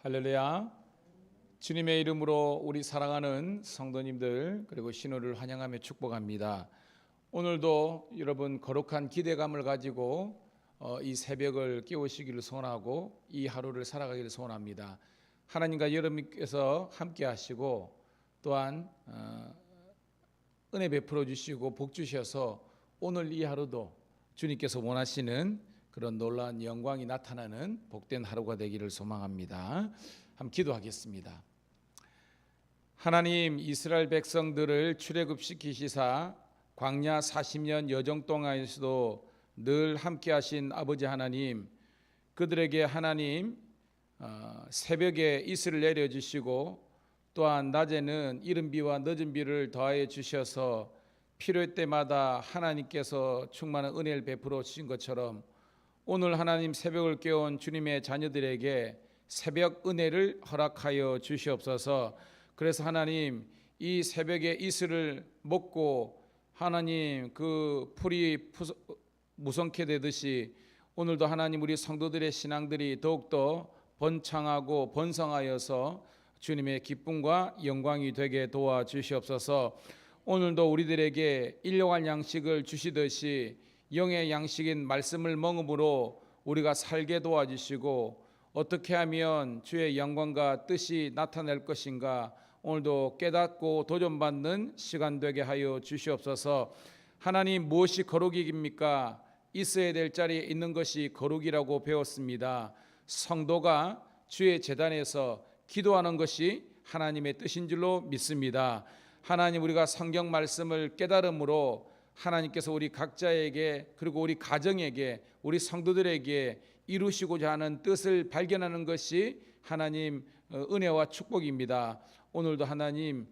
할렐루야. 주님의 이름으로 우리 사랑하는 성도님들 그리고 신호를 환영하며 축복합니다. 오늘도 여러분 거룩한 기대감을 가지고 이 새벽을 깨우시기를 소원하고 이 하루를 살아가기를 소원합니다. 하나님과 여러분께서 함께 하시고 또한 은혜 베풀어 주시고 복 주셔서 오늘 이 하루도 주님께서 원하시는 그런 놀라운 영광이 나타나는 복된 하루가 되기를 소망합니다. 한번 기도하겠습니다. 하나님, 이스라엘 백성들을 출애굽시키시사 광야 40년 여정 동안에서도 늘 함께 하신 아버지 하나님, 그들에게 하나님 새벽에 이슬을 내려주시고 또한 낮에는 이른 비와 늦은 비를 더하여 주셔서 필요할 때마다 하나님께서 충만한 은혜를 베풀어 주신 것처럼 오늘 하나님 새벽을 깨운 주님의 자녀들에게 새벽 은혜를 허락하여 주시옵소서. 그래서 하나님 이 새벽에 이슬을 먹고 하나님 그 풀이 무성케 되듯이 오늘도 하나님 우리 성도들의 신앙들이 더욱더 번창하고 번성하여서 주님의 기쁨과 영광이 되게 도와주시옵소서. 오늘도 우리들에게 일용할 양식을 주시듯이 영의 양식인 말씀을 먹음으로 우리가 살게 도와주시고 어떻게 하면 주의 영광과 뜻이 나타날 것인가 오늘도 깨닫고 도전받는 시간 되게 하여 주시옵소서. 하나님, 무엇이 거룩입니까? 있어야 될 자리에 있는 것이 거룩이라고 배웠습니다. 성도가 주의 제단에서 기도하는 것이 하나님의 뜻인 줄로 믿습니다. 하나님, 우리가 성경 말씀을 깨달음으로 하나님께서 우리 각자에게 그리고 우리 가정에게 우리 성도들에게 이루시고자 하는 뜻을 발견하는 것이 하나님 은혜와 축복입니다. 오늘도 하나님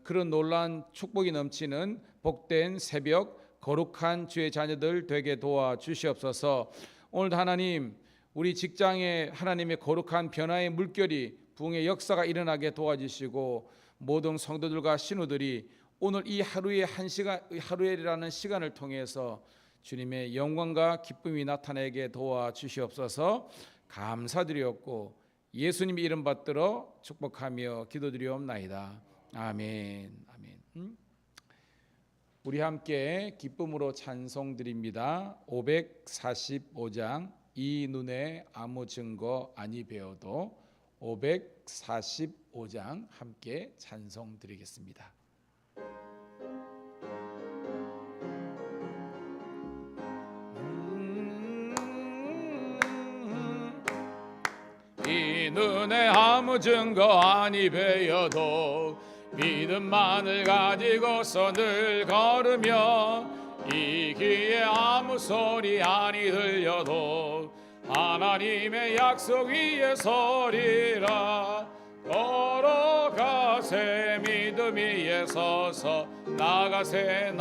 그런 놀라운 축복이 넘치는 복된 새벽 거룩한 주의 자녀들 되게 도와주시옵소서. 오늘도 하나님 우리 직장에 하나님의 거룩한 변화의 물결이 부흥의 역사가 일어나게 도와주시고 모든 성도들과 신우들이 오늘 이 하루에라는 시간을 통해서 주님의 영광과 기쁨이 나타나게 도와주시옵소서. 감사드리옵고 예수님 이름 받들어 축복하며 기도드리옵나이다. 아멘. 아멘. 우리 함께 기쁨으로 찬송드립니다. 545장 이 눈에 아무 증거 아니 배워도 545장 함께 찬송드리겠습니다. 이 눈에 아무 증거 아니 배여도 믿음만을 가지고서 늘 걸으며 이 귀에 아무 소리 아니 들려도 하나님의 약속 위에 서리라. 걸어가세 믿음 위에 서서 나가세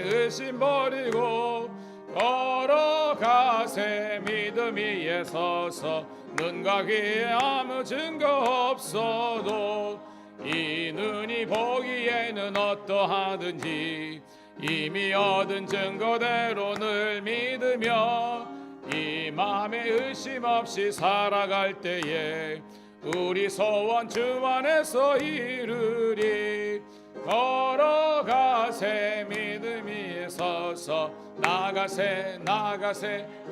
의심 버리고 걸어가세 믿음 위에 서서 눈과 귀에 아무 증거 없어도 이 눈이 보기에는 어떠하든지 이미 얻은 증거대로 늘 믿으며 이 맘에 의심 없이 살아갈 때에 우리 소원 주 안에서 이루리. 걸어가세 믿음 위에 서서 나가세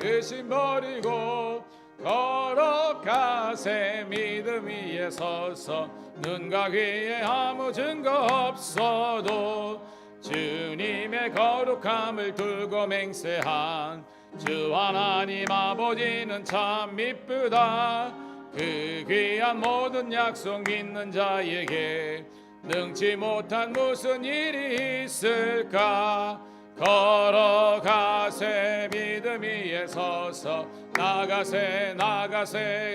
의심 버리고 걸어가세 믿음 위에 서서 눈과 귀에 아무 증거 없어도 주님의 거룩함을 두고 맹세한 주 하나님 아버지는 참 미쁘다. 그 귀한 모든 약속 믿는 자에게 능치 못한 무슨 일이 있을까. 걸어가세 믿음 위에 서서 나가세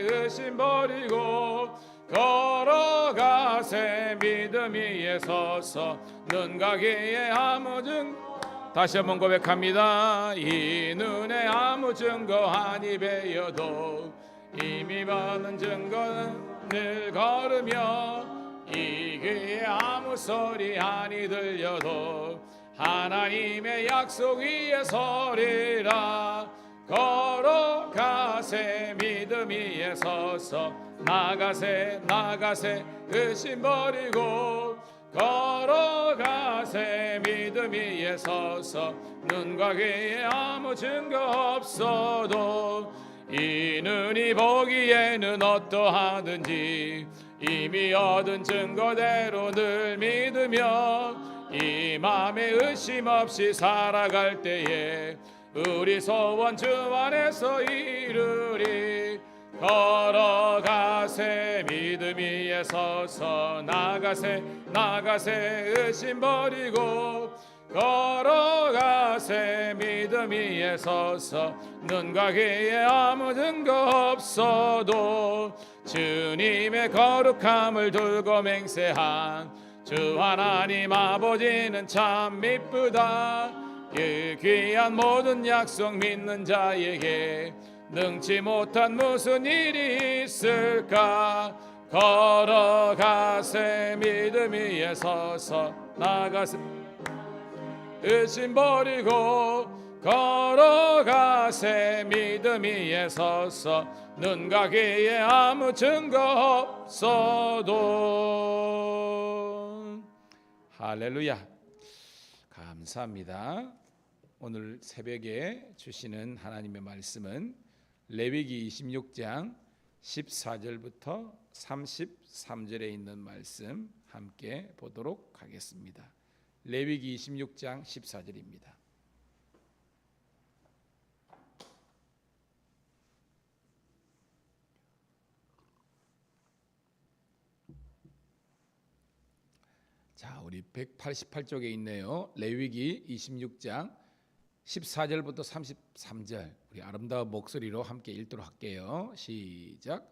의심 버리고 걸어가세 믿음 위에 서서 눈과 귀에 아무 증거. 다시 한번 고백합니다. 이 눈에 아무 증거 아니 배여도 이미 받은 증거는 늘 걸으며 이 귀에 아무 소리 아니 들려도 하나님의 약속 위에 서리라. 걸어가세 믿음 위에 서서 나가세 나가세 의심 버리고 걸어가세 믿음 위에 서서 눈과 귀에 아무 증거 없어도 이 눈이 보기에는 어떠하든지 이미 얻은 증거대로 늘 믿으며 이 맘에 의심 없이 살아갈 때에 우리 소원 주 안에서 이루리 걸어가세 믿음 위에 서서 나가세 나가세 의심 버리고 걸어가세 믿음 위에 서서 눈과 귀에 아무 증거 없어도 주님의 거룩함을 두고 맹세한 주 하나님 아버지는 참 미쁘다 그 귀한 모든 약속 믿는 자에게 능치 못한 무슨 일이 있을까 걸어가세 믿음 위에 서서 나가세 의심 버리고 걸어가세 믿음 위에 서서 눈과 귀에 아무 증거 없어도 할렐루야 감사합니다. 오늘 새벽에 주시는 하나님의 말씀은 레위기 26장 14절부터 33절에 있는 말씀 함께 보도록 하겠습니다. 레위기 26장 14절입니다. 자, 우리 188쪽에 있네요. 레위기 26장 14절부터 33절 우리 아름다운 목소리로 함께 읽도록 할게요. 시작.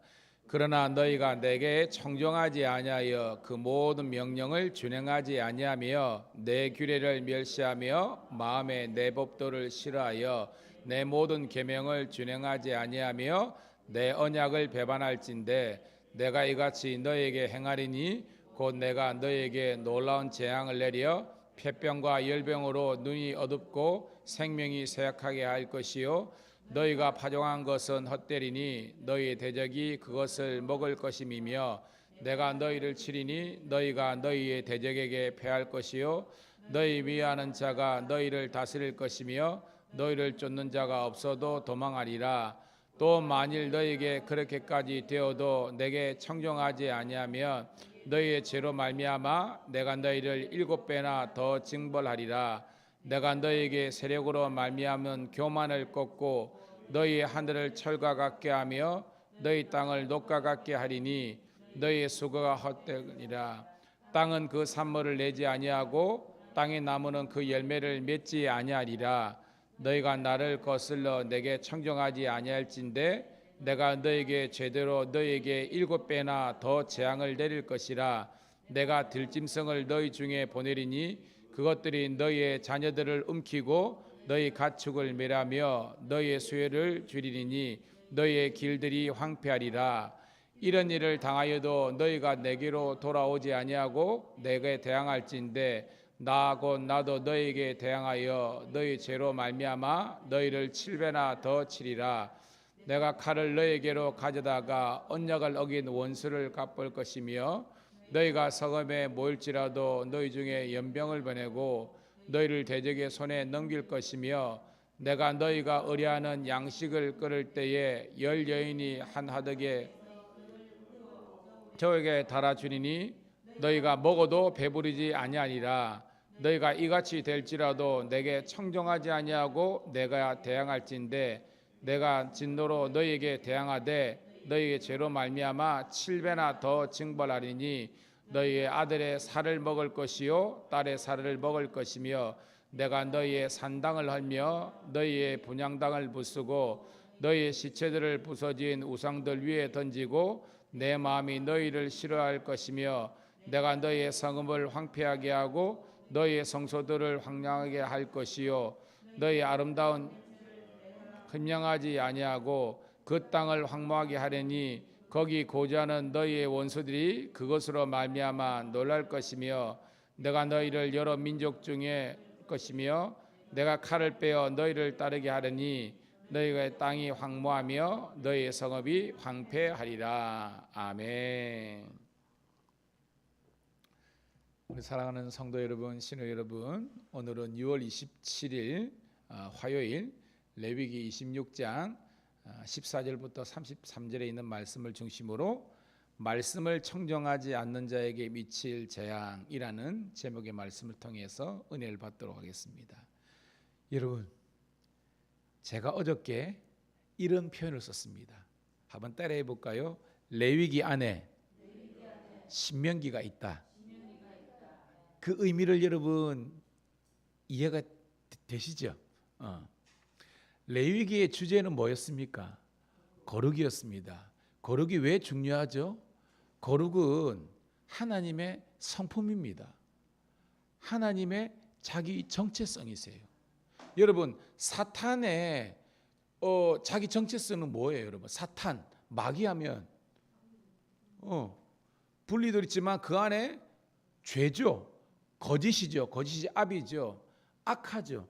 그러나 너희가 내게 청종하지 아니하여 그 모든 명령을 준행하지 아니하며 내 규례를 멸시하며 마음에 내 법도를 싫어하여 내 모든 계명을 준행하지 아니하며 내 언약을 배반할진대 내가 이같이 너희에게 행하리니 곧 내가 너희에게 놀라운 재앙을 내려 폐병과 열병으로 눈이 어둡고 생명이 쇠약하게 할 것이요 너희가 파종한 것은 헛되리니 너희 대적이 그것을 먹을 것임이며 내가 너희를 치리니 너희가 너희의 대적에게 패할 것이요 너희 위하는 자가 너희를 다스릴 것이며 너희를 쫓는 자가 없어도 도망하리라. 또 만일 너희에게 그렇게까지 되어도 내게 청종하지 아니하면 너희의 죄로 말미암아 내가 너희를 7배나 더 징벌하리라. 내가 너희에게 세력으로 말미암은 교만을 꺾고 너희의 하늘을 철과 같게 하며 너희 땅을 녹과 같게 하리니 너희의 수고가 헛되니라. 땅은 그 산모를 내지 아니하고 땅의 나무는 그 열매를 맺지 아니하리라. 너희가 나를 거슬러 내게 청종하지 아니할진대 내가 너희에게 제대로 너희에게 7배나 더 재앙을 내릴 것이라. 내가 들짐승을 너희 중에 보내리니 그것들이 너희의 자녀들을 움키고 너희 가축을 멸하며 너희의 수혜를 줄이리니 너희의 길들이 황폐하리라. 이런 일을 당하여도 너희가 내게로 돌아오지 아니하고 내게 대항할진대 나 곧 나도 너희에게 대항하여 너희 죄로 말미암아 너희를 7배나 더 치리라. 내가 칼을 너희에게로 가져다가 언약을 어긴 원수를 갚을 것이며 너희가 서금에 모일지라도 너희 중에 연병을 보내고 너희를 대적의 손에 넘길 것이며 내가 너희가 의뢰하는 양식을 끓을 때에 10 여인이 한 하덕에 저에게 달아주리니 너희가 먹어도 배부르지 아니하리라. 너희가 이같이 될지라도 내게 청종하지 아니하고 내가 대항할진대 내가 진노로 너희에게 대항하되 너희의 죄로 말미암아 7배나 더 징벌하리니 너희의 아들의 살을 먹을 것이요 딸의 살을 먹을 것이며 내가 너희의 산당을 헐며 너희의 분향당을 부수고 너희의 시체들을 부서진 우상들 위에 던지고 내 마음이 너희를 싫어할 것이며 내가 너희의 성읍을 황폐하게 하고 너희의 성소들을 황량하게 할 것이요 너희 아름다운 흠양하지 아니하고 그 땅을 황무하게 하려니 거기 고지하는 너희의 원수들이 그것으로 말미암아 놀랄 것이며 내가 너희를 여러 민족 중에 것이며 내가 칼을 빼어 너희를 따르게 하려니 너희의 땅이 황무하며 너희의 성읍이 황폐하리라. 아멘. 우리 사랑하는 성도 여러분, 신우 여러분, 오늘은 6월 27일 화요일 레위기 26장 14절부터 33절에 있는 말씀을 중심으로 말씀을 청정하지 않는 자에게 미칠 재앙이라는 제목의 말씀을 통해서 은혜를 받도록 하겠습니다. 여러분, 제가 어저께 이런 표현을 썼습니다. 한번 따라해 볼까요? 레위기 안에 신명기가 있다. 그 의미를 여러분 이해가 되시죠? 레위기의 주제는 뭐였습니까? 거룩이었습니다. 거룩이 왜 중요하죠? 거룩은 하나님의 성품입니다. 하나님의 자기 정체성이세요. 여러분, 사탄의 자기 정체성은 뭐예요, 여러분? 사탄, 마귀하면 분리도 있지만 그 안에 죄죠. 거짓이죠. 거짓이 압이죠. 악하죠.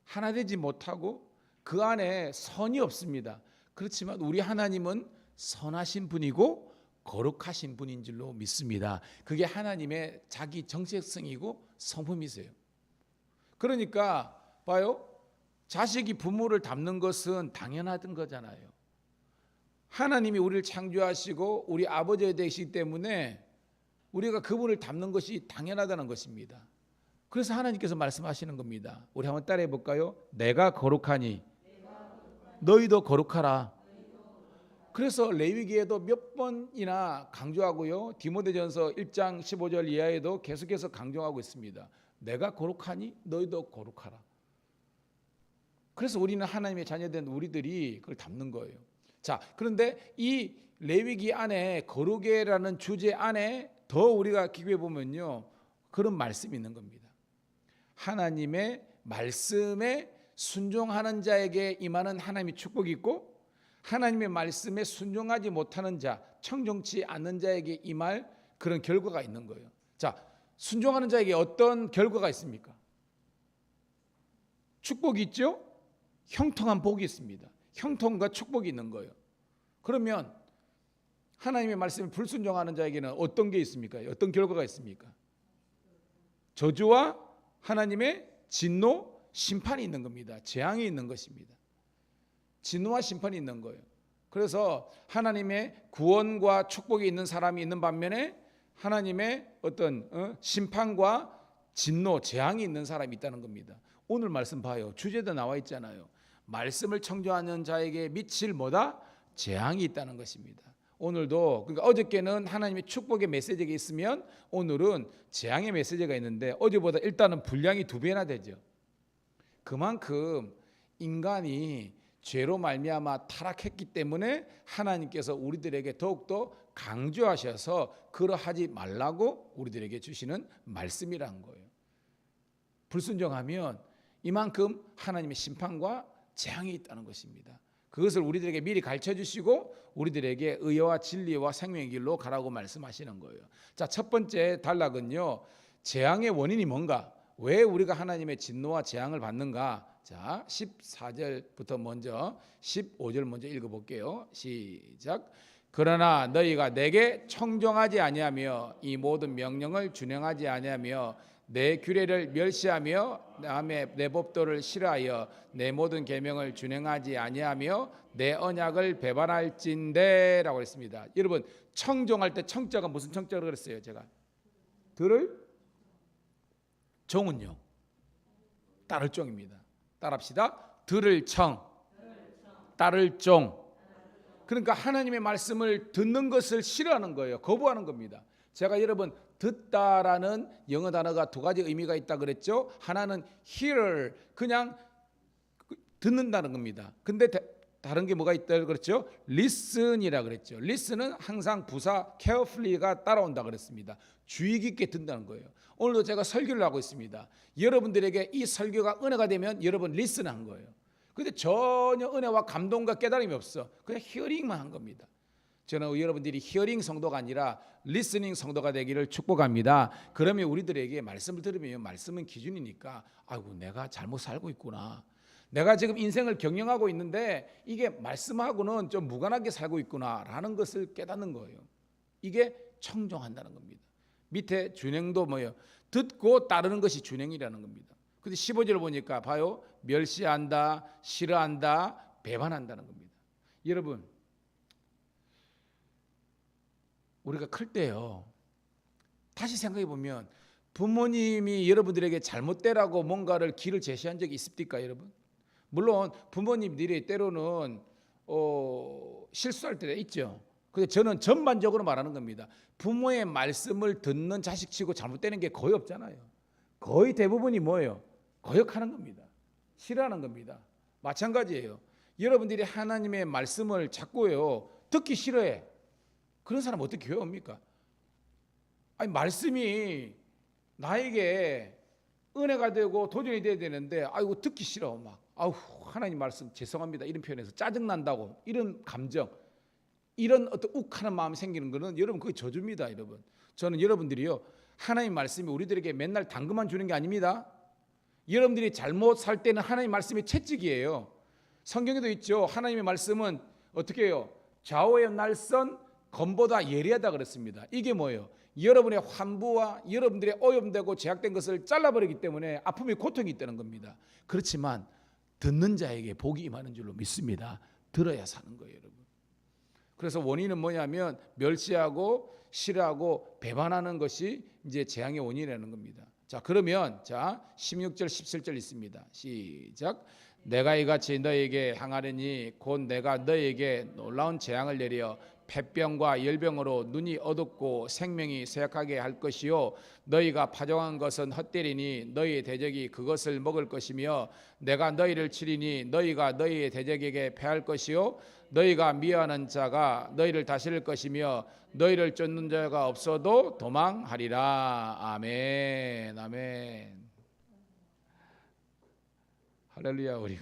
하나 되지 못하고 그 안에 선이 없습니다. 그렇지만 우리 하나님은 선하신 분이고 거룩하신 분인 줄로 믿습니다. 그게 하나님의 자기 정체성이고 성품이세요. 그러니까 봐요. 자식이 부모를 닮는 것은 당연하던 거잖아요. 하나님이 우리를 창조하시고 우리 아버지가 되시기 때문에 우리가 그분을 닮는 것이 당연하다는 것입니다. 그래서 하나님께서 말씀하시는 겁니다. 우리 한번 따라해 볼까요? 내가 거룩하니 너희도 거룩하라. 그래서 레위기에도 몇 번이나 강조하고요. 디모데전서 1장 15절 이하에도 계속해서 강조하고 있습니다. 내가 거룩하니 너희도 거룩하라. 그래서 우리는 하나님의 자녀된 우리들이 그걸 담는 거예요. 자, 그런데 이 레위기 안에 거룩이라는 주제 안에 더 우리가 기교해 보면요, 그런 말씀이 있는 겁니다. 하나님의 말씀에 순종하는 자에게 임하는 하나님의 축복이 있고, 하나님의 말씀에 순종하지 못하는 자, 청종치 않는 자에게 임할 그런 결과가 있는 거예요. 자, 순종하는 자에게 어떤 결과가 있습니까? 축복이 있죠? 형통한 복이 있습니다. 형통과 축복이 있는 거예요. 그러면 하나님의 말씀에 불순종하는 자에게는 어떤 게 있습니까? 어떤 결과가 있습니까? 저주와 하나님의 진노, 심판이 있는 겁니다. 재앙이 있는 것입니다. 진노와 심판이 있는 거예요. 그래서 하나님의 구원과 축복이 있는 사람이 있는 반면에 하나님의 어떤 심판과 진노, 재앙이 있는 사람이 있다는 겁니다. 오늘 말씀 봐요. 주제도 나와 있잖아요. 말씀을 청정하는 자에게 미칠 뭐다? 재앙이 있다는 것입니다. 오늘도, 그러니까 어저께는 하나님의 축복의 메시지가 있으면 오늘은 재앙의 메시지가 있는데 어제보다 일단은 분량이 2배나 되죠. 그만큼 인간이 죄로 말미암아 타락했기 때문에 하나님께서 우리들에게 더욱더 강조하셔서 그러하지 말라고 우리들에게 주시는 말씀이란 거예요. 불순종하면 이만큼 하나님의 심판과 재앙이 있다는 것입니다. 그것을 우리들에게 미리 가르쳐 주시고 우리들에게 의와 진리와 생명의 길로 가라고 말씀하시는 거예요. 자, 첫 번째 단락은요, 재앙의 원인이 뭔가? 왜 우리가 하나님의 진노와 재앙을 받는가? 자, 14절부터 먼저 15절 먼저 읽어볼게요. 시작. 그러나 너희가 내게 청종하지 아니하며 이 모든 명령을 준행하지 아니하며 내 규례를 멸시하며 내 법도를 싫어하여 내 모든 계명을 준행하지 아니하며 내 언약을 배반할진대라고 했습니다. 여러분, 청종할 때 청자가 무슨 청자로 그랬어요? 제가 들을 종은요, 따를 종입니다. 따라합시다. 들을 청, 따를 종. 그러니까 하나님의 말씀을 듣는 것을 싫어하는 거예요. 거부하는 겁니다. 제가 여러분, 듣다라는 영어 단어가 2가지 의미가 있다 그랬죠. 하나는 hear, 그냥 듣는다는 겁니다. 근데 다른 게 뭐가 있다 그랬죠? listen이라 그랬죠. listen은 항상 부사 carefully가 따라온다 그랬습니다. 주의 깊게 듣는다는 거예요. 오늘도 제가 설교를 하고 있습니다. 여러분들에게 이 설교가 은혜가 되면 여러분 listen한 거예요. 근데 전혀 은혜와 감동과 깨달음이 없어. 그냥 히어링만 한 겁니다. 저는 여러분들이 히어링 성도가 아니라 리스닝 성도가 되기를 축복합니다. 그러면 우리들에게 말씀을 들으면 말씀은 기준이니까 아이고 내가 잘못 살고 있구나. 내가 지금 인생을 경영하고 있는데 이게 말씀하고는 좀 무관하게 살고 있구나라는 것을 깨닫는 거예요. 이게 청종한다는 겁니다. 밑에 준행도 뭐예요? 듣고 따르는 것이 준행이라는 겁니다. 근데 15절 보니까 봐요. 멸시한다, 싫어한다, 배반한다는 겁니다. 여러분, 우리가 클 때요, 다시 생각해 보면 부모님이 여러분들에게 잘못되라고 뭔가를 길을 제시한 적이 있습니까, 여러분? 물론 부모님들이 때로는 실수할 때가 있죠. 근데 저는 전반적으로 말하는 겁니다. 부모의 말씀을 듣는 자식치고 잘못되는 게 거의 없잖아요. 거의 대부분이 뭐예요? 거역하는 겁니다. 싫어하는 겁니다. 마찬가지예요. 여러분들이 하나님의 말씀을 자꾸요 듣기 싫어해. 그런 사람 어떻게 교회합니까? 아니, 말씀이 나에게 은혜가 되고 도전이 돼야 되는데 아이고 듣기 싫어. 막 아우 하나님 말씀 죄송합니다 이런 표현에서 짜증난다고 이런 감정, 이런 어떤 욱하는 마음이 생기는 거는 여러분 그게 저주입니다. 여러분, 저는 여러분들이요 하나님 말씀이 우리들에게 맨날 당근만 주는 게 아닙니다. 여러분들이 잘못 살 때는 하나님 말씀이 채찍이에요. 성경에도 있죠. 하나님의 말씀은 어떻게 해요? 좌우의 날선 검보다 예리하다 그랬습니다. 이게 뭐예요? 여러분의 환부와 여러분들의 오염되고 제약된 것을 잘라버리기 때문에 아픔이 고통이 있다는 겁니다. 그렇지만 듣는 자에게 복이 임하는 줄로 믿습니다. 들어야 사는 거예요, 여러분. 그래서 원인은 뭐냐면 멸시하고 싫어하고 배반하는 것이 이제 재앙의 원인이라는 겁니다. 자, 그러면 자 16절 17절 있습니다. 시작. 내가 이같이 너에게 향하려니 곧 내가 너에게 놀라운 재앙을 내려 폐병과 열병으로 눈이 어둡고 생명이 쇠약하게 할 것이요 너희가 파종한 것은 헛되리니 너희의 대적이 그것을 먹을 것이며 내가 너희를 치리니 너희가 너희의 대적에게 패할 것이요 너희가 미워하는 자가 너희를 다스릴 것이며 너희를 쫓는 자가 없어도 도망하리라. 아멘. 아멘. 할렐루야. 우리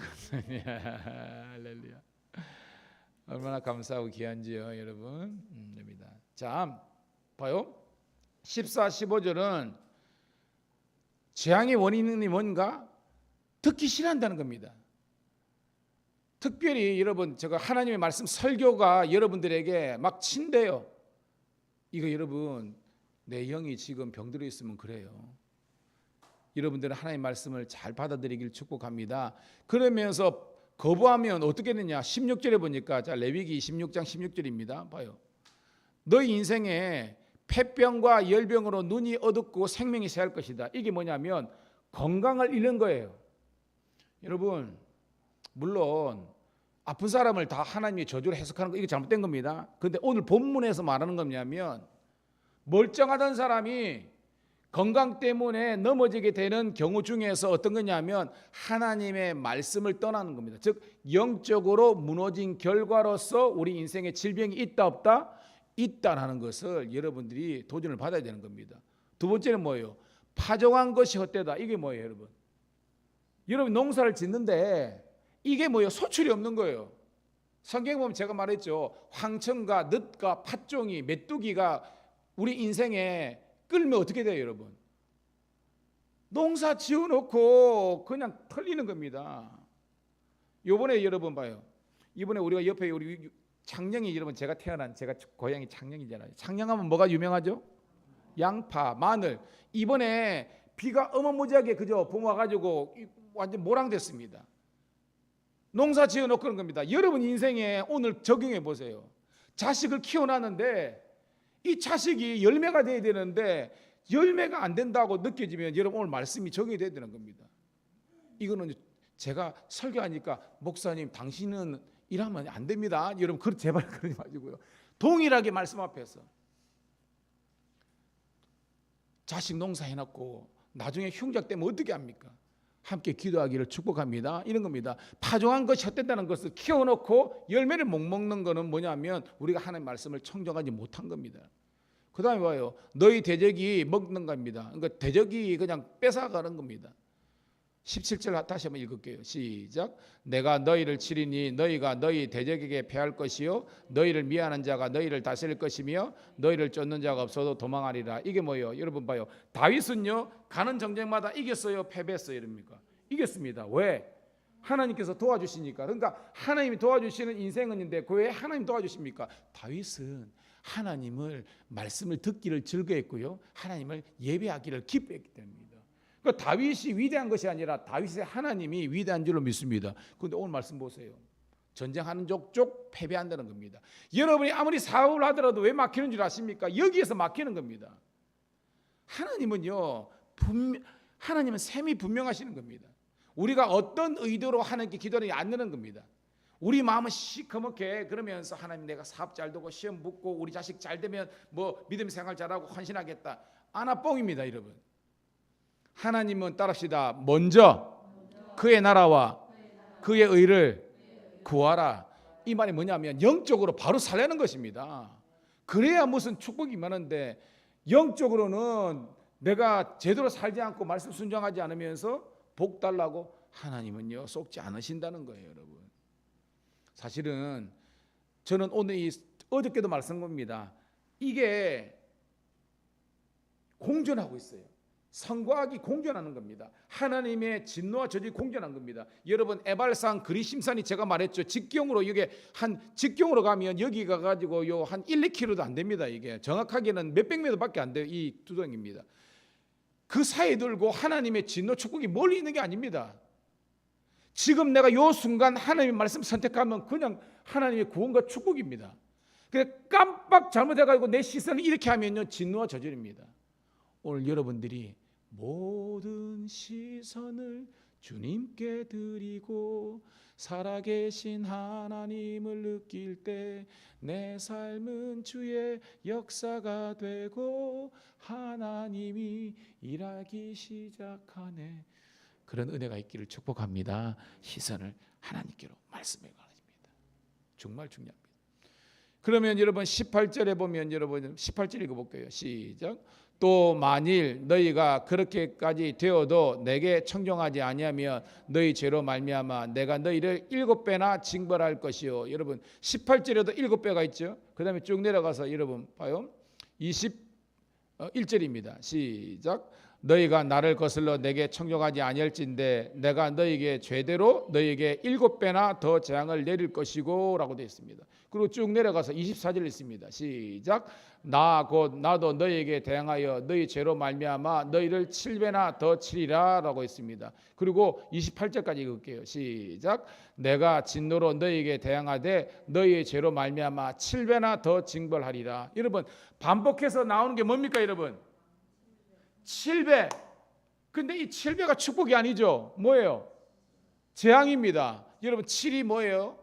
할렐루야. 얼마나 감사하고 귀한지요, 여러분. 됩니다. 자, 봐요. 14, 15절은 재앙의 원인이 뭔가? 듣기 싫어한다는 겁니다. 특별히 여러분, 제가 하나님의 말씀 설교가 여러분들에게 막 친대요. 이거 여러분, 내 영이 지금 병들어 있으면 그래요. 여러분들은 하나님의 말씀을 잘 받아들이길 축복합니다. 그러면서 거부하면 어떻게 되냐? 16절에 보니까 자 레위기 26장 16절입니다. 봐요. 너희 인생에 폐병과 열병으로 눈이 어둡고 생명이 쇠할 것이다. 이게 뭐냐면 건강을 잃는 거예요. 여러분, 물론 아픈 사람을 다 하나님의 저주로 해석하는 거 이게 잘못된 겁니다. 그런데 오늘 본문에서 말하는 거냐면 멀쩡하던 사람이 건강 때문에 넘어지게 되는 경우 중에서 어떤 거냐면 하나님의 말씀을 떠나는 겁니다. 즉 영적으로 무너진 결과로서 우리 인생에 질병이 있다 없다? 있다라는 것을 여러분들이 도전을 받아야 되는 겁니다. 두 번째는 뭐예요? 파종한 것이 헛되다. 이게 뭐예요, 여러분? 여러분 농사를 짓는데 이게 뭐예요? 소출이 없는 거예요. 성경 보면 제가 말했죠. 황청과 넛과 팥종이 메뚜기가 우리 인생에 끌면 어떻게 돼요, 여러분? 농사 지어놓고 그냥 털리는 겁니다. 요번에 여러분 봐요. 이번에 우리가 옆에 우리 창녕이 여러분 제가 고향이 창녕이잖아요. 창녕하면 뭐가 유명하죠? 양파, 마늘. 이번에 비가 어마무지하게 그저 봄와가지고 완전 모랑됐습니다. 농사 지어놓고 그런 겁니다. 여러분 인생에 오늘 적용해 보세요. 자식을 키워놨는데 이 자식이 열매가 돼야 되는데 열매가 안 된다고 느껴지면 여러분 오늘 말씀이 적용이 돼야 되는 겁니다. 이거는 제가 설교하니까 목사님 당신은 일하면 안 됩니다. 여러분 제발 그러지 마시고요. 동일하게 말씀 앞에서 자식 농사 해놨고 나중에 흉작 되면 어떻게 합니까? 함께 기도하기를 축복합니다. 이런 겁니다. 파종한 것이 헛된다는 것을 키워놓고 열매를 못 먹는 것은 뭐냐면 우리가 하나님의 말씀을 청정하지 못한 겁니다. 그 다음에 와요. 너희 대적이 먹는 겁니다. 그러니까 대적이 그냥 뺏어가는 겁니다. 17절 다시 한번 읽을게요. 시작. 내가 너희를 치리니 너희가 너희 대적에게 패할 것이요 너희를 미워하는 자가 너희를 다스릴 것이며 너희를 쫓는 자가 없어도 도망하리라. 이게 뭐예요? 여러분 봐요. 다윗은요 가는 전쟁마다 이겼어요, 패배했어요, 이럽니까? 이겼습니다. 왜? 하나님께서 도와주시니까. 그러니까 하나님이 도와주시는 인생은인데 그 왜 하나님 도와주십니까? 다윗은 하나님을 말씀을 듣기를 즐거워했고요, 하나님을 예배하기를 기뻐했기 때문입니다. 그러니까 다윗이 위대한 것이 아니라 다윗의 하나님이 위대한 줄로 믿습니다. 그런데 오늘 말씀 보세요. 전쟁하는 족족 패배한다는 겁니다. 여러분이 아무리 사업을 하더라도 왜 막히는 줄 아십니까? 여기에서 막히는 겁니다. 하나님은요, 하나님은 셈이 분명하시는 겁니다. 우리가 어떤 의도로 하나님께 기도하는지 안 되는 겁니다. 우리 마음은 시커멓게 그러면서 하나님 내가 사업 잘 되고 시험 붙고 우리 자식 잘 되면 뭐 믿음 생활 잘하고 헌신하겠다. 아나뽕입니다, 여러분. 하나님은 따릅시다. 먼저 그의 나라와 그의 의를 구하라. 이 말이 뭐냐면 영적으로 바로 살려는 것입니다. 그래야 무슨 축복이 많은데 영적으로는 내가 제대로 살지 않고 말씀 순종하지 않으면서 복 달라고 하나님은요 속지 않으신다는 거예요, 여러분. 사실은 저는 오늘 어저께도 말씀드립니다. 이게 공존하고 있어요. 선과 악이 공존하는 겁니다. 하나님의 진노와 저주가 공존한 겁니다. 여러분, 에발산 그리심산이 제가 말했죠. 직경으로 이게 직경으로 가면 여기가 가지고 요 한 1, 2km도 안 됩니다. 이게 정확하게는 몇백 미터밖에 안 돼요. 이 두덩입니다. 그 사이 들고 하나님의 진노 축복이 멀리 있는 게 아닙니다. 지금 내가 요 순간 하나님의 말씀 선택하면 그냥 하나님의 구원과 축복입니다. 그래 깜빡 잘못해가지고 내 시선을 이렇게 하면요 진노와 저주입니다. 오늘 여러분들이 모든 시선을 주님께 드리고 살아계신 하나님을 느낄 때 내 삶은 주의 역사가 되고 하나님이 일하기 시작하네. 그런 은혜가 있기를 축복합니다. 시선을 하나님께로 말씀에 가집니다. 정말 중요합니다. 그러면 여러분 18절에 보면 여러분 18절 읽어볼게요. 시작. 또 만일 너희가 그렇게까지 되어도 내게 청종하지 아니하면 너희 죄로 말미암아 내가 너희를 7배나 징벌할 것이요. 여러분 18절에도 7배가 있죠. 그 다음에 쭉 내려가서 여러분 봐요. 21절입니다. 시작. 너희가 나를 거슬러 내게 청종하지 아니할진대 내가 너희에게 죄대로 너희에게 7배나 더 재앙을 내릴 것이고 라고 되어 있습니다. 그리고 쭉 내려가서 24절 있습니다. 시작. 나 곧 나도 너희에게 대항하여 너희 죄로 말미암아 너희를 7배나 더 치리라 라고 했습니다. 그리고 28절까지 읽을게요. 시작. 내가 진노로 너희에게 대항하되 너희의 죄로 말미암아 7배나 더 징벌하리라. 여러분 반복해서 나오는 게 뭡니까 여러분? 7배. 근데 이 7배가 축복이 아니죠. 뭐예요? 재앙입니다. 여러분 7이 뭐예요?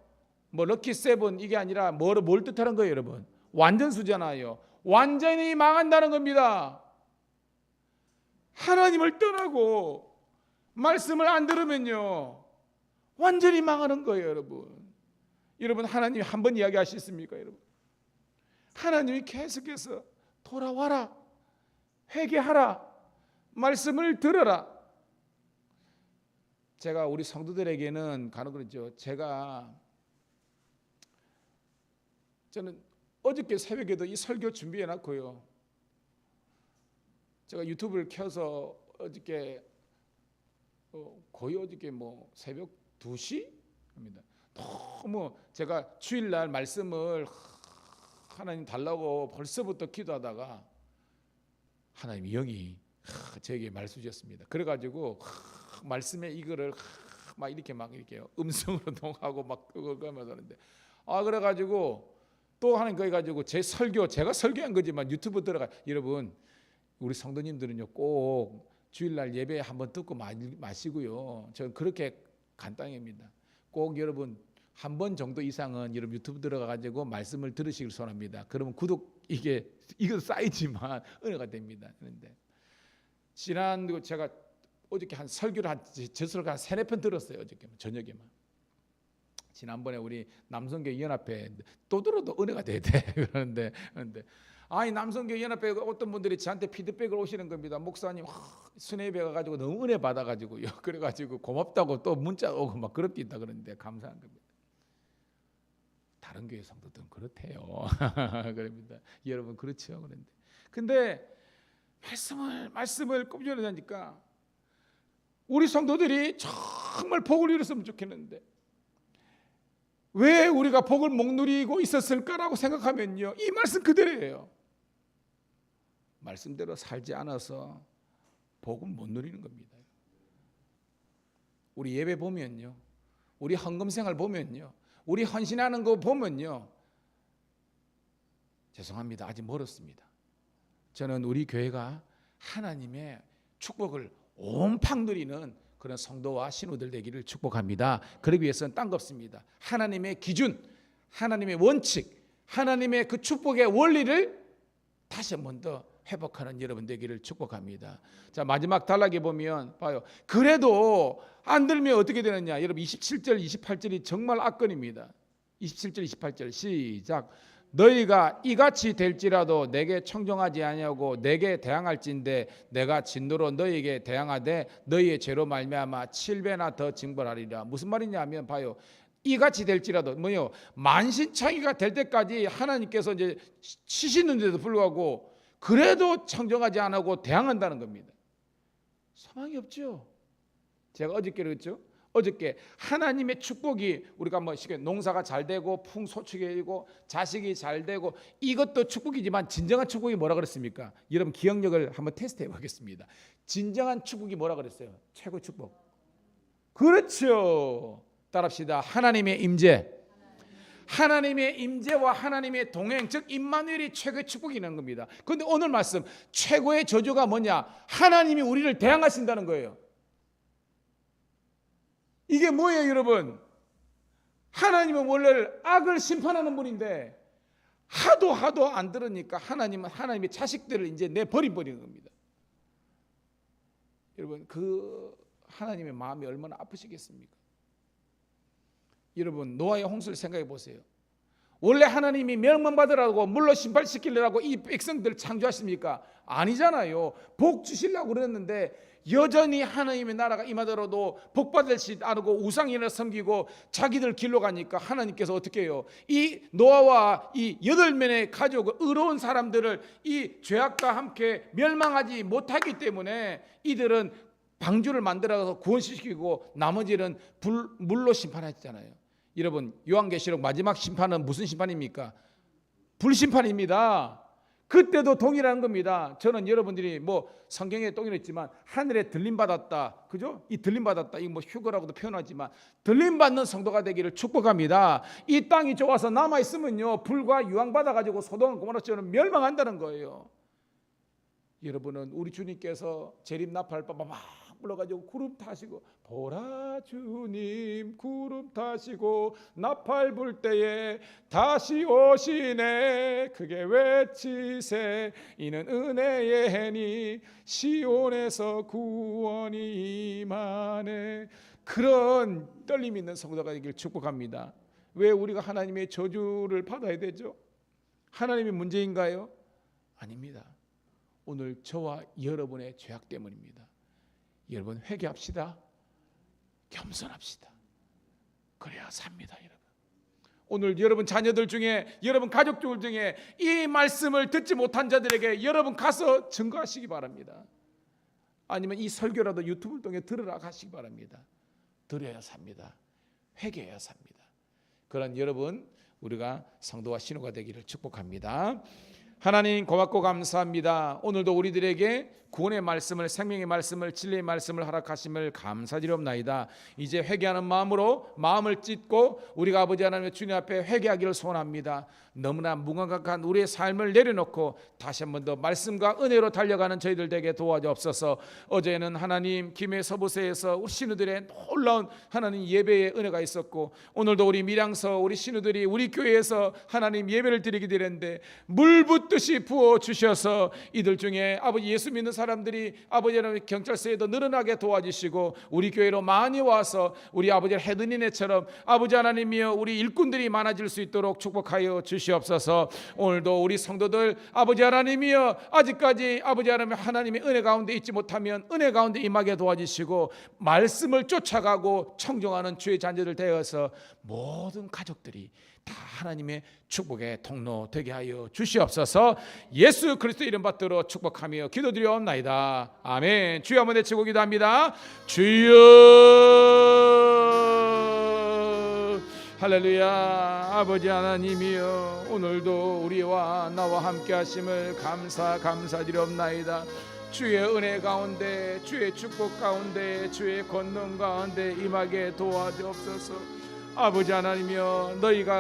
뭐 럭키 세븐 이게 아니라 뭘 뜻하는 거예요, 여러분? 완전수잖아요. 완전히 망한다는 겁니다. 하나님을 떠나고 말씀을 안 들으면요 완전히 망하는 거예요, 여러분. 여러분 하나님이 한 번 이야기하셨습니까, 여러분? 하나님이 계속해서 돌아와라, 회개하라, 말씀을 들어라. 제가 우리 성도들에게는 간혹 그렇죠. 저는 어저께 새벽에도 이 설교 준비해 놨고요. 제가 유튜브를 켜서 어저께 거의 어저께 뭐 새벽 2시입니다. 너무 제가 주일날 말씀을 하나님 달라고 벌써부터 기도하다가 하나님이 영이 저에게 말씀 주셨습니다. 그래가지고 말씀에 이거를 막 이렇게 음성으로 동하고 막 그거면서 하는데 그래가지고 또 하나님 거기 가지고 제가 설교한 거지만 유튜브 들어가. 여러분 우리 성도님들은요 꼭 주일날 예배 한번 듣고 마시고요. 저는 그렇게 간단합니다. 꼭 여러분 한 번 정도 이상은 여러분 유튜브 들어가 가지고 말씀을 들으시길 소원합니다. 그러면 이거 쌓이지만 은혜가 됩니다. 그런데 제가 어저께 한 설교를 저서를 한 3-4편 들었어요. 어저께 저녁에만. 지난번에 우리 남성교회 연합회 또 들어도 은혜가 돼야 돼. 그런데 남성교회 연합회 어떤 분들이 저한테 피드백을 오시는 겁니다. 목사님 순회에 가가지고 너무 은혜 받아가지고요. 그래가지고 고맙다고 또 문자 오고 막 그럴 때 있다 그러는데 감사한 겁니다. 다른 교회 성도들은 그렇대요. 그럽니다. 여러분 그렇죠. 근데 말씀을 꼼짝을 하니까 우리 성도들이 정말 복을 누렸으면 좋겠는데 왜 우리가 복을 못 누리고 있었을까라고 생각하면요, 이 말씀 그대로예요. 말씀대로 살지 않아서 복을 못 누리는 겁니다. 우리 예배 보면요, 우리 헌금 생활 보면요, 우리 헌신하는 거 보면요, 죄송합니다, 아직 멀었습니다. 저는 우리 교회가 하나님의 축복을 온팡 누리는 그런 성도와 신우들 되기를 축복합니다. 그러기 위해서는 딴 거 없습니다. 하나님의 기준, 하나님의 원칙, 하나님의 그 축복의 원리를 다시 한 번 더 회복하는 여러분 되기를 축복합니다. 자, 마지막 단락에 보면 봐요. 그래도 안 들면 어떻게 되느냐. 여러분 27절 28절이 정말 압권입니다. 27절 28절 시작. 너희가 이같이 될지라도 내게 청종하지 아니하고 내게 대항할진대 내가 진노로 너희에게 대항하되 너희의 죄로 말미암아 7배나 더 징벌하리라. 무슨 말이냐면 봐요. 이같이 될지라도 뭐요? 만신창이가 될 때까지 하나님께서 이제 치시는데도 불구하고 그래도 청정하지 않고 대항한다는 겁니다. 소망이 없죠. 제가 어저께 그랬죠. 어저께 하나님의 축복이 우리가 뭐 농사가 잘 되고 풍소축이 되고 자식이 잘 되고 이것도 축복이지만 진정한 축복이 뭐라 그랬습니까? 여러분 기억력을 한번 테스트해 보겠습니다. 진정한 축복이 뭐라 그랬어요? 최고 축복. 그렇죠. 따라합시다. 하나님의 임재. 하나님의 임재와 하나님의 동행, 즉 임마누엘이 최고의 축복이 있는 겁니다. 그런데 오늘 말씀 최고의 저주가 뭐냐? 하나님이 우리를 대항하신다는 거예요. 이게 뭐예요, 여러분? 하나님은 원래 악을 심판하는 분인데 하도 안 들으니까 하나님은 하나님의 자식들을 이제 내버려버리는 겁니다. 여러분, 그 하나님의 마음이 얼마나 아프시겠습니까? 여러분, 노아의 홍수를 생각해 보세요. 원래 하나님이 멸망받으라고 물로 심판시키려고 이 백성들을 창조하십니까? 아니잖아요. 복 주시려고 그랬는데 여전히 하나님의 나라가 임하더라도 복 받을지 않고 우상이나 섬기고 자기들 길로 가니까 하나님께서 어떻게 해요? 이 노아와 이 8명의 가족을 의로운 사람들을 이 죄악과 함께 멸망하지 못하기 때문에 이들은 방주를 만들어서 구원시키고 나머지는 물로 심판했잖아요. 여러분, 요한계시록 마지막 심판은 무슨 심판입니까? 불심판입니다. 그때도 동일한 겁니다. 저는 여러분들이 뭐 성경에 동일했지만 하늘에 들림 받았다, 그죠? 이 들림 받았다, 이거 뭐 휴거라고도 표현하지만 들림 받는 성도가 되기를 축복합니다. 이 땅이 좋아서 남아 있으면요 불과 유황 받아가지고 소돔과 고모라처럼 멸망한다는 거예요. 여러분은 우리 주님께서 재림 나팔 막 불러가지고 구름 타시고 보라 주님 구름 타시고 나팔 불 때에 다시 오시네 크게 외치세 이는 은혜의 해니 시온에서 구원이 임하네. 그런 떨림 있는 성도가 되길 축복합니다. 왜 우리가 하나님의 저주를 받아야 되죠? 하나님의 문제인가요? 아닙니다. 오늘 저와 여러분의 죄악 때문입니다. 여러분 회개합시다. 겸손합시다. 그래야 삽니다, 여러분. 오늘 여러분 자녀들 중에 여러분 가족들 중에 이 말씀을 듣지 못한 자들에게 여러분 가서 증거하시기 바랍니다. 아니면 이 설교라도 유튜브를 통해 들으라 하시기 바랍니다. 들어야 삽니다. 회개해야 삽니다. 그런 여러분 우리가 성도와 신우가 되기를 축복합니다. 하나님 고맙고 감사합니다. 오늘도 우리들에게 구원의 말씀을, 생명의 말씀을, 진리의 말씀을 허락하심을 감사드리옵나이다. 이제 회개하는 마음으로 마음을 찢고 우리가 아버지 하나님의 주님 앞에 회개하기를 소원합니다. 너무나 무감각한 우리의 삶을 내려놓고 다시 한 번 더 말씀과 은혜로 달려가는 저희들 되게 도와주옵소서. 어제는 하나님 김해 서부세에서 우리 신우들의 놀라운 하나님 예배의 은혜가 있었고 오늘도 우리 밀양서 우리 신우들이 우리 교회에서 하나님 예배를 드리게 되는데 물 붓듯이 부어 주셔서 이들 중에 아버지 예수 믿는 사람들이 아버지 하나님 경찰서에도 늘어나게 도와주시고 우리 교회로 많이 와서 우리 아버지 헤드니네처럼 아버지 하나님이여 우리 일꾼들이 많아질 수 있도록 축복하여 주시옵소서. 오늘도 우리 성도들 아버지 하나님이여 아직까지 아버지 하나님 하나님의 은혜 가운데 있지 못하면 은혜 가운데 임하게 도와주시고 말씀을 쫓아가고 청종하는 주의 자녀들 되어서 모든 가족들이 다 하나님의 축복의 통로 되게 하여 주시옵소서. 예수 그리스도 이름 받들어 축복하며 기도드리옵나이다. 아멘. 주여 한번 외치고 기도합니다. 주여 할렐루야. 아버지 하나님이여, 오늘도 우리와 나와 함께 하심을 감사드리옵나이다. 주의 은혜 가운데, 주의 축복 가운데, 주의 권능 가운데 임하게 도와주옵소서. 아버지 하나님이여, 너희가